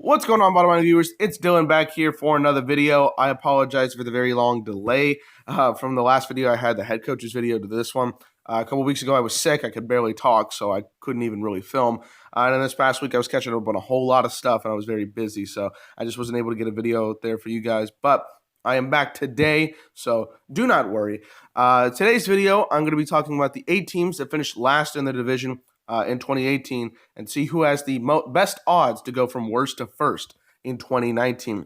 What's going on, bottom line viewers? It's Dylan back here for another video. I apologize for the very long delay from the last video. I had the head coach's video to this one. A couple weeks ago, I was sick. I could barely talk, so I couldn't even really film. And then this past week, I was catching up on a whole lot of stuff, and I was very busy, so I just wasn't able to get a video out there for you guys. But I am back today, so do not worry. Today's video, I'm going to be talking about the 8 teams that finished last in the division in 2018 and see who has the best odds to go from worst to first in 2019.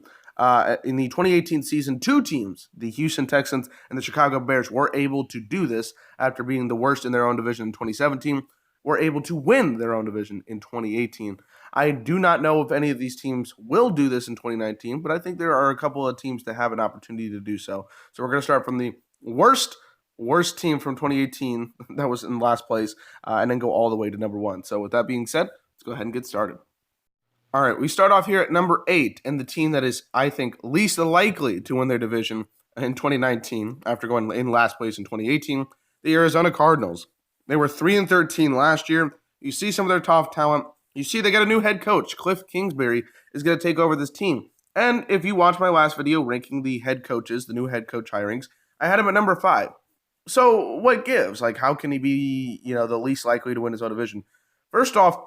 In the 2018 season, 2 teams, the Houston Texans and the Chicago Bears, were able to do this after being the worst in their own division in 2017, were able to win their own division in 2018. I do not know if any of these teams will do this in 2019, but I think there are a couple of teams that have an opportunity to do so. So we're going to start from the worst team from 2018 that was in last place, and then go all the way to number 1. So with that being said, let's go ahead and get started. All right, we start off here at number 8, and the team that is, I think, least likely to win their division in 2019 after going in last place in 2018, the Arizona Cardinals. They were 3-13 last year. You see some of their top talent. You see they got a new head coach. Cliff Kingsbury is going to take over this team. And if you watch my last video ranking the head coaches, the new head coach hirings, I had him at number 5. So what gives? Like, how can he be, the least likely to win his own division? First off,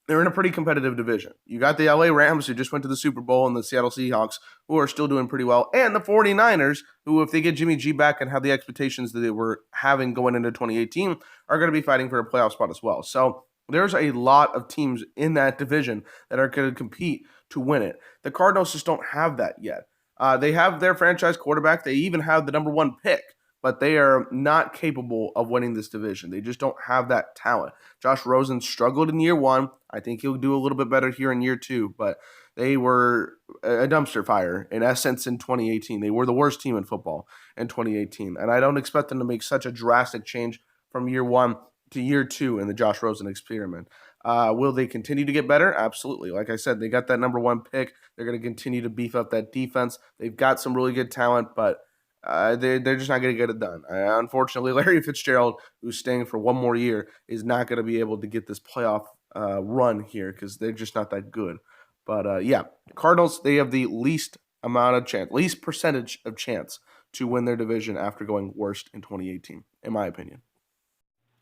they're in a pretty competitive division. You got the LA Rams, who just went to the Super Bowl, and the Seattle Seahawks, who are still doing pretty well, and the 49ers, who, if they get Jimmy G back and have the expectations that they were having going into 2018, are going to be fighting for a playoff spot as well. So there's a lot of teams in that division that are going to compete to win it. The Cardinals just don't have that yet. They have their franchise quarterback. They even have the number 1 pick. But they are not capable of winning this division. They just don't have that talent. Josh Rosen struggled in year 1. I think he'll do a little bit better here in year 2, but they were a dumpster fire, in essence, in 2018. They were the worst team in football in 2018, and I don't expect them to make such a drastic change from year 1 to year 2 in the Josh Rosen experiment. Will they continue to get better? Absolutely. Like I said, they got that number 1 pick. They're going to continue to beef up that defense. They've got some really good talent, but they're just not going to get it done. Unfortunately, Larry Fitzgerald, who's staying for one more year, is not going to be able to get this playoff run here because they're just not that good. But yeah, Cardinals, they have the least percentage of chance to win their division after going worst in 2018, in my opinion.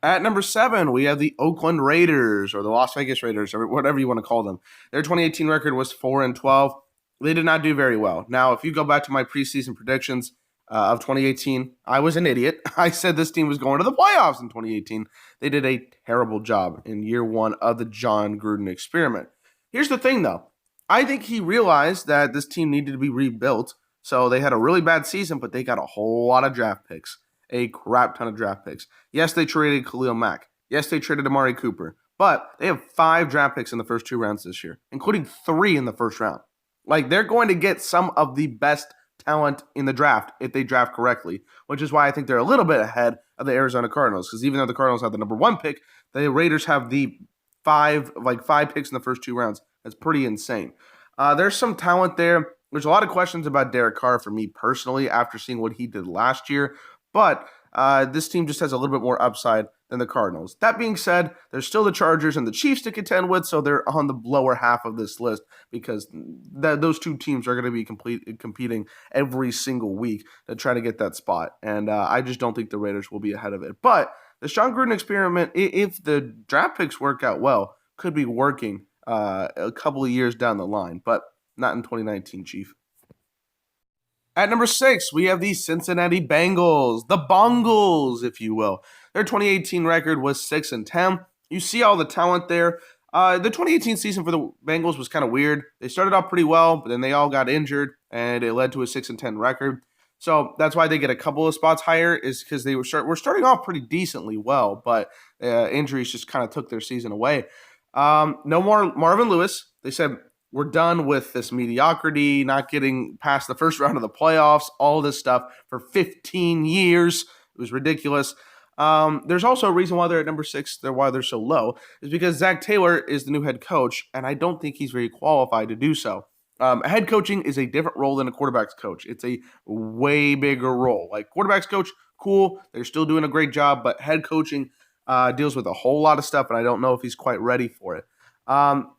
At number 7, we have the Oakland Raiders, or the Las Vegas Raiders, or whatever you want to call them. Their 2018 record was 4-12. They did not do very well. Now, if you go back to my preseason predictions of 2018, I was an idiot. I said this team was going to the playoffs in 2018. They did a terrible job in year 1 of the John Gruden experiment. Here's the thing, though. I think he realized that this team needed to be rebuilt, so they had a really bad season, but they got a whole lot of draft picks, a crap ton of draft picks. Yes, they traded Khalil Mack. Yes, they traded Amari Cooper, but they have 5 draft picks in the first 2 rounds this year, including 3 in the first round. Like, they're going to get some of the best talent in the draft if they draft correctly, which is why I think they're a little bit ahead of the Arizona Cardinals, because even though the Cardinals have the number 1 pick, the Raiders have the 5 picks in the first 2 rounds. That's pretty insane. There's some talent there. There's a lot of questions about Derek Carr for me personally after seeing what he did last year, but this team just has a little bit more upside than the Cardinals. That being said, there's still the Chargers and the Chiefs to contend with, so they're on the lower half of this list because those 2 teams are going to be competing every single week to try to get that spot, and I just don't think the Raiders will be ahead of it. But the John Gruden experiment, if the draft picks work out well, could be working a couple of years down the line, but not in 2019, Chief. At number 6, we have the Cincinnati Bengals, the Bongles, if you will. Their 2018 record was 6-10. You see all the talent there. The 2018 season for the Bengals was kind of weird. They started off pretty well, but then they all got injured, and it led to a 6-10 record. So that's why they get a couple of spots higher, is because they were starting off pretty decently well, but injuries just kind of took their season away. No more Marvin Lewis. They said, we're done with this mediocrity, not getting past the first round of the playoffs, all this stuff for 15 years. It was ridiculous. There's also a reason why they're at number 6, why they're so low, is because Zach Taylor is the new head coach, and I don't think he's very qualified to do so. Head coaching is a different role than a quarterback's coach. It's a way bigger role. Like, quarterback's coach, cool, they're still doing a great job, but head coaching deals with a whole lot of stuff, and I don't know if he's quite ready for it.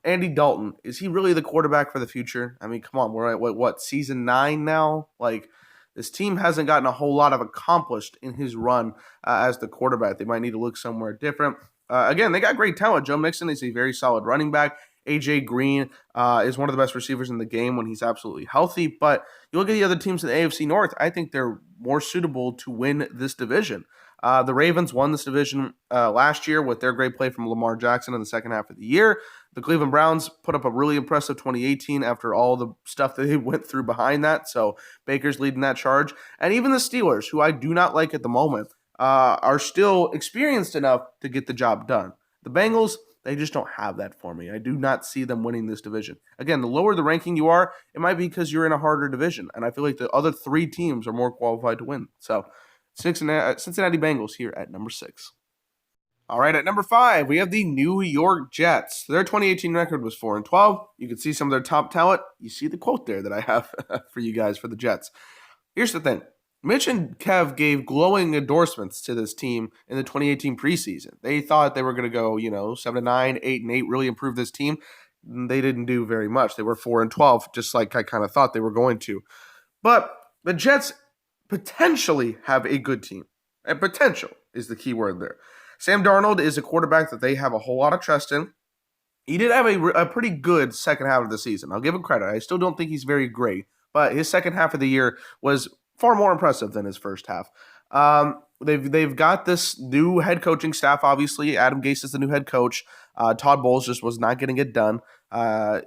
Andy Dalton, is he really the quarterback for the future? I mean, come on, we're at what season 9 now? Like, this team hasn't gotten a whole lot of accomplished in his run as the quarterback. They might need to look somewhere different. Again, they got great talent. Joe Mixon is a very solid running back. AJ Green is one of the best receivers in the game when he's absolutely healthy. But you look at the other teams in the AFC North, I think they're more suitable to win this division. The Ravens won this division last year with their great play from Lamar Jackson in the second half of the year. The Cleveland Browns put up a really impressive 2018 after all the stuff that they went through behind that. So Baker's leading that charge. And even the Steelers, who I do not like at the moment, are still experienced enough to get the job done. The Bengals, they just don't have that for me. I do not see them winning this division. Again, the lower the ranking you are, it might be because you're in a harder division. And I feel like the other 3 teams are more qualified to win. So Cincinnati Bengals here at number 6. All right, at number 5, we have the New York Jets. Their 2018 record was 4-12. You can see some of their top talent. You see the quote there that I have for you guys for the Jets. Here's the thing. Mitch and Kev gave glowing endorsements to this team in the 2018 preseason. They thought they were going to go, 7-9, 8-8, really improve this team. They didn't do very much. They were 4-12, just like I kind of thought they were going to. But the Jets potentially have a good team. And potential is the key word there. Sam Darnold is a quarterback that they have a whole lot of trust in. He did have a pretty good second half of the season. I'll give him credit. I still don't think he's very great, but his second half of the year was far more impressive than his first half. They've got this new head coaching staff, obviously. Adam Gase is the new head coach. Todd Bowles just was not getting it done.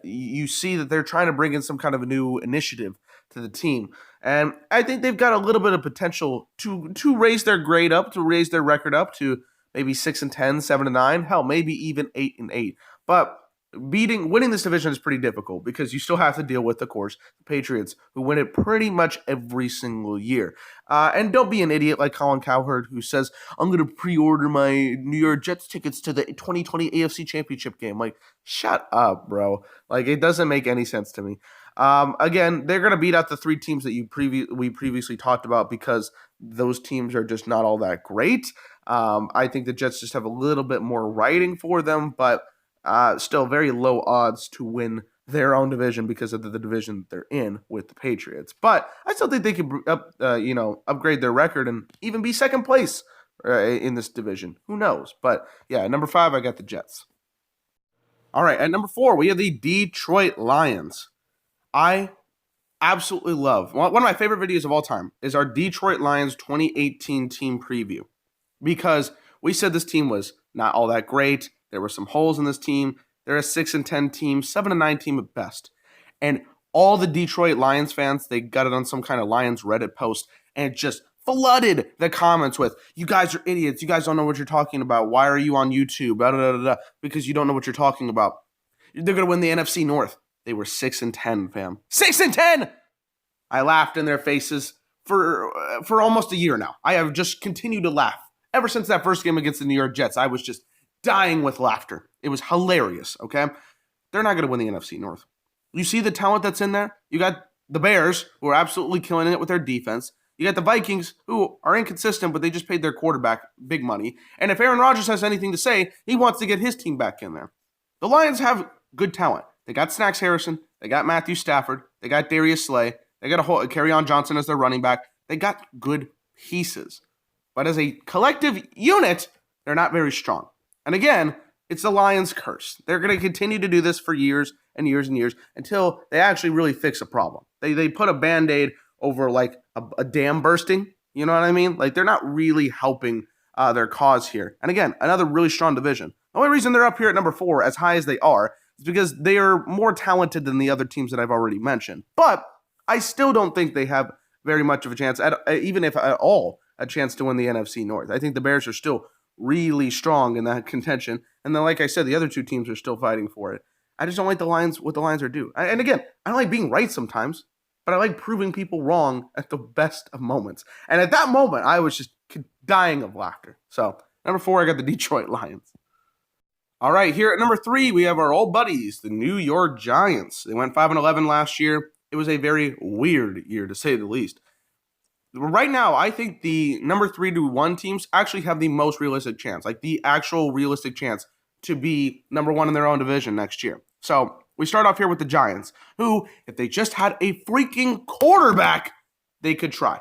You see that they're trying to bring in some kind of a new initiative to the team. And I think they've got a little bit of potential to raise their grade up, to raise their record up to maybe 6-10, 7-9, hell, maybe even 8-8. But winning this division is pretty difficult because you still have to deal with, of course, the Patriots, who win it pretty much every single year. And don't be an idiot like Colin Cowherd, who says, I'm going to pre-order my New York Jets tickets to the 2020 AFC Championship game. Like, shut up, bro. Like, it doesn't make any sense to me. Again, they're going to beat out the 3 teams that we previously talked about because those teams are just not all that great. I think the Jets just have a little bit more writing for them, but still very low odds to win their own division because of the division they're in with the Patriots. But I still think they could upgrade their record and even be second place in this division. Who knows? But yeah, at number 5, I got the Jets. All right, at number 4, we have the Detroit Lions. I absolutely love, one of my favorite videos of all time is our Detroit Lions 2018 team preview, because we said this team was not all that great. There were some holes in this team. They're a 6-10 team, 7-9 team at best. And all the Detroit Lions fans, they got it on some kind of Lions Reddit post and just flooded the comments with, you guys are idiots. You guys don't know what you're talking about. Why are you on YouTube? Blah, blah, blah, blah, because you don't know what you're talking about. They're going to win the NFC North. They were 6-10, fam. 6-10! I laughed in their faces for almost a year now. I have just continued to laugh. Ever since that first game against the New York Jets, I was just dying with laughter. It was hilarious, okay? They're not going to win the NFC North. You see the talent that's in there? You got the Bears, who are absolutely killing it with their defense. You got the Vikings, who are inconsistent, but they just paid their quarterback big money. And if Aaron Rodgers has anything to say, he wants to get his team back in there. The Lions have good talent. They got Snacks Harrison. They got Matthew Stafford. They got Darius Slay. They got Kerryon Johnson as their running back. They got good pieces. But as a collective unit, they're not very strong. And again, it's the Lions' curse. They're going to continue to do this for years and years and years until they actually really fix a problem. They put a Band-Aid over like a dam bursting. You know what I mean? Like, they're not really helping their cause here. And again, another really strong division. The only reason they're up here at number 4, as high as they are, is because they are more talented than the other teams that I've already mentioned. But I still don't think they have very much of a chance, even if at all, a chance to win the NFC North. I think the Bears are still really strong in that contention. And then, like I said, the other 2 teams are still fighting for it. I just don't like the Lions, what the Lions are due. And again, I don't like being right sometimes, but I like proving people wrong at the best of moments. And at that moment, I was just dying of laughter. So, number 4, I got the Detroit Lions. All right, here at number 3, we have our old buddies, the New York Giants. They went 5-11 last year. It was a very weird year, to say the least. Right now, I think the number 3 to 1 teams actually have the most realistic chance, like the actual realistic chance to be number one in their own division next year. So we start off here with the Giants, who, if they just had a freaking quarterback, they could try.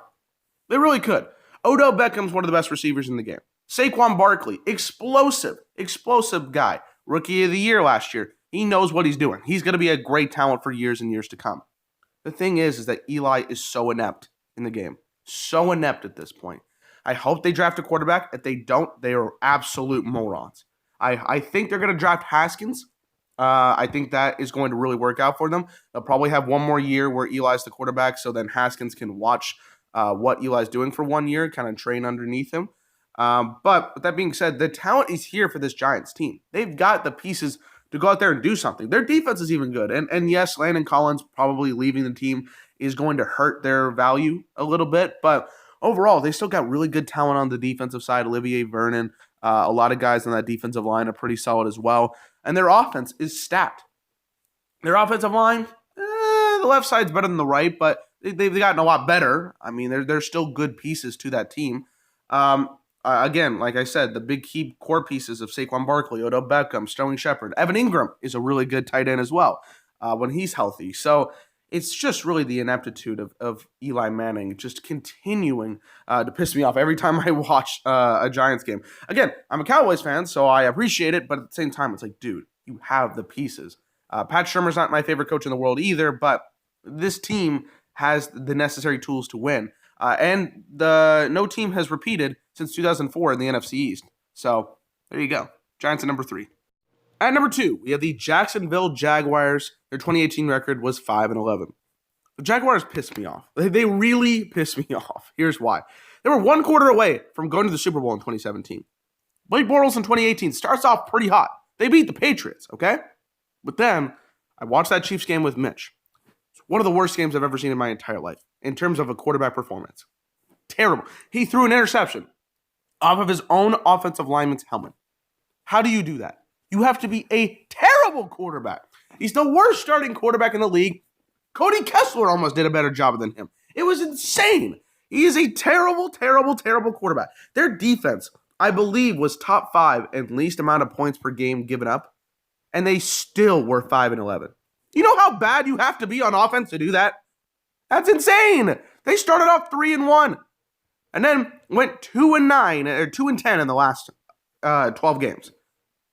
They really could. Odell Beckham's one of the best receivers in the game. Saquon Barkley, explosive guy. Rookie of the year last year. He knows what he's doing. He's going to be a great talent for years and years to come. The thing is that Eli is so inept in the game. So inept at this point. I hope they draft a quarterback. If they don't, they are absolute morons. I think they're going to draft Haskins. I think that is going to really work out for them. They'll probably have one more year where Eli's the quarterback, so then Haskins can watch what Eli's doing for 1 year, kind of train underneath him. But with that being said, the talent is here for this Giants team. They've got the pieces to go out there and do something. Their defense is even good. And yes, Landon Collins probably leaving the team is going to hurt their value a little bit, but overall, they still got really good talent on the defensive side. Olivier Vernon, a lot of guys on that defensive line are pretty solid as well. And their offense is stacked. Their offensive line, the left side's better than the right, but they've gotten a lot better. I mean, there's still good pieces to that team. Again, like I said, the big key core pieces of Saquon Barkley, Odell Beckham, Sterling Shepard. Evan Ingram is a really good tight end as well when he's healthy. So it's just really the ineptitude of Eli Manning just continuing to piss me off every time I watch a Giants game. Again, I'm a Cowboys fan, so I appreciate it, but at the same time, it's like, dude, you have the pieces. Pat Shurmur's not my favorite coach in the world either, but this team has the necessary tools to win. And no team has repeated since 2004 in the NFC East. So there you go. Giants at number 3. At number 2, we have the Jacksonville Jaguars. Their 2018 record was 5-11. The Jaguars pissed me off. They really pissed me off. Here's why. They were 1 quarter away from going to the Super Bowl in 2017. Blake Bortles in 2018 starts off pretty hot. They beat the Patriots, okay? But then, I watched that Chiefs game with Mitch. It's one of the worst games I've ever seen in my entire life in terms of a quarterback performance. Terrible. He threw an interception off of his own offensive lineman's helmet. How do you do that? You have to be a terrible quarterback. He's the worst starting quarterback in the league. Cody Kessler almost did a better job than him. It was insane. He is a terrible quarterback. Their defense, I believe, was top 5 in least amount of points per game given up, and they still were 5-11. You know how bad you have to be on offense to do that? That's insane. They started off 3-1, and then went 2-9 or 2-10 in the last 12 games.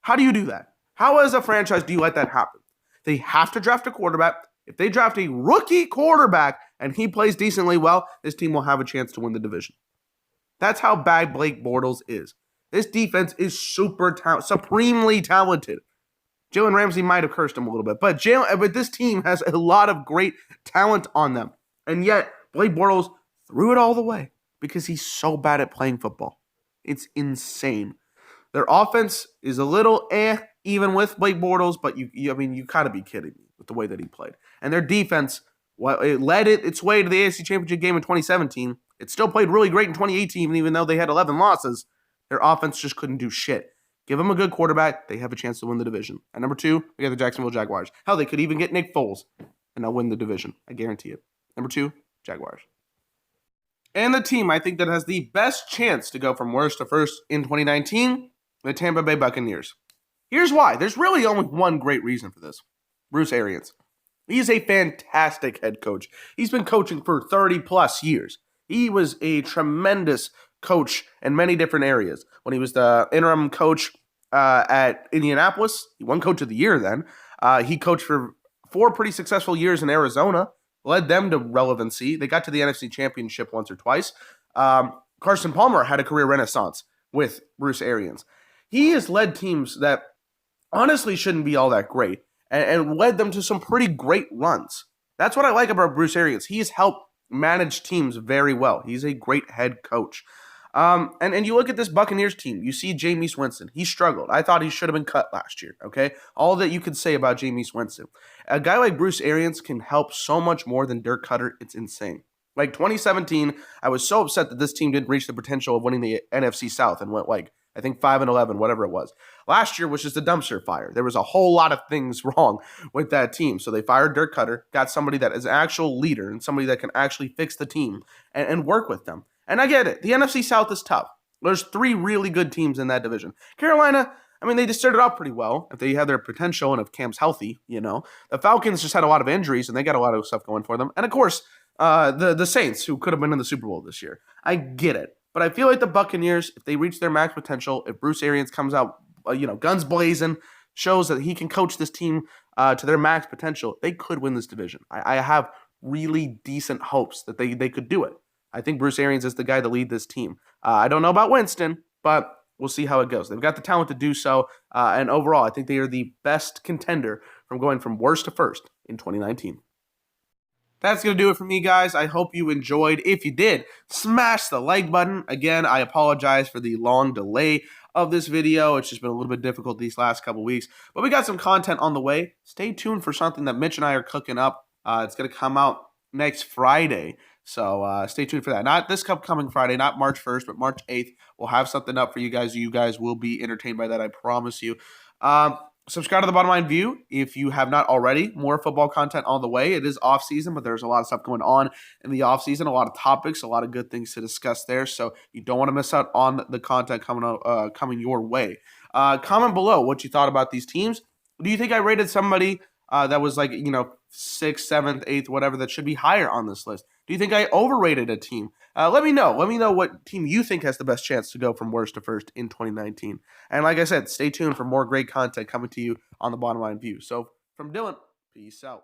How do you do that? How, as a franchise, do you let that happen? They have to draft a quarterback. If they draft a rookie quarterback and he plays decently well, this team will have a chance to win the division. That's how bad Blake Bortles is. This defense is supremely talented. Jalen Ramsey might have cursed him a little bit, but this team has a lot of great talent on them. And yet, Blake Bortles threw it all the way because he's so bad at playing football. It's insane. Their offense is a little even with Blake Bortles, but you gotta be kidding me with the way that he played. And their defense, well, it led its way to the AFC Championship game in 2017. It still played really great in 2018, even though they had 11 losses. Their offense just couldn't do shit. Give them a good quarterback, they have a chance to win the division. At number 2, we got the Jacksonville Jaguars. Hell, they could even get Nick Foles, and they'll win the division. I guarantee it. Number 2, Jaguars. And the team I think that has the best chance to go from worst to first in 2019, the Tampa Bay Buccaneers. Here's why. There's really only one great reason for this. Bruce Arians. He is a fantastic head coach. He's been coaching for 30-plus years. He was a tremendous coach in many different areas. When he was the interim coach at Indianapolis, he won Coach of the Year then. He coached for 4 pretty successful years in Arizona, led them to relevancy. They got to the NFC Championship once or twice. Carson Palmer had a career renaissance with Bruce Arians. He has led teams that honestly shouldn't be all that great and led them to some pretty great runs. That's what I like about Bruce Arians. He has helped manage teams very well. He's a great head coach. And you look at this Buccaneers team, you see Jameis Winston. He struggled. I thought he should have been cut last year, okay? All that you could say about Jameis Winston. A guy like Bruce Arians can help so much more than Dirk Cutter. It's insane. Like 2017, I was so upset that this team didn't reach the potential of winning the NFC South and went I think 5-11, whatever it was. Last year was just a dumpster fire. There was a whole lot of things wrong with that team. So they fired Dirk Cutter, got somebody that is an actual leader and somebody that can actually fix the team and work with them. And I get it. The NFC South is tough. There's 3 really good teams in that division. Carolina, I mean, they just started off pretty well if they have their potential and if Cam's healthy, The Falcons just had a lot of injuries and they got a lot of stuff going for them. And of course, the Saints, who could have been in the Super Bowl this year. I get it. But I feel like the Buccaneers, if they reach their max potential, if Bruce Arians comes out, guns blazing, shows that he can coach this team to their max potential, they could win this division. I have really decent hopes that they could do it. I think Bruce Arians is the guy to lead this team. I don't know about Winston, but we'll see how it goes. They've got the talent to do so, and overall, I think they are the best contender from going from worst to first in 2019. That's going to do it for me, guys. I hope you enjoyed. If you did, smash the like button. Again, I apologize for the long delay of this video. It's just been a little bit difficult these last couple weeks, but we got some content on the way. Stay tuned for something that Mitch and I are cooking up. It's going to come out next Friday, so stay tuned for that. Not this upcoming Friday, not March 1st, but March 8th. We'll have something up for you guys. You guys will be entertained by that, I promise you. Subscribe to the Bottom Line View if you have not already. More football content on the way. It is off season, but there's a lot of stuff going on in the off season. A lot of topics, a lot of good things to discuss there. So you don't want to miss out on the content coming your way. Comment below what you thought about these teams. Do you think I rated somebody that was like 6th, 7th, 8th, whatever that should be higher on this list? Do you think I overrated a team? Let me know. Let me know what team you think has the best chance to go from worst to first in 2019. And like I said, stay tuned for more great content coming to you on the Bottom Line View. So from Dylan, peace out.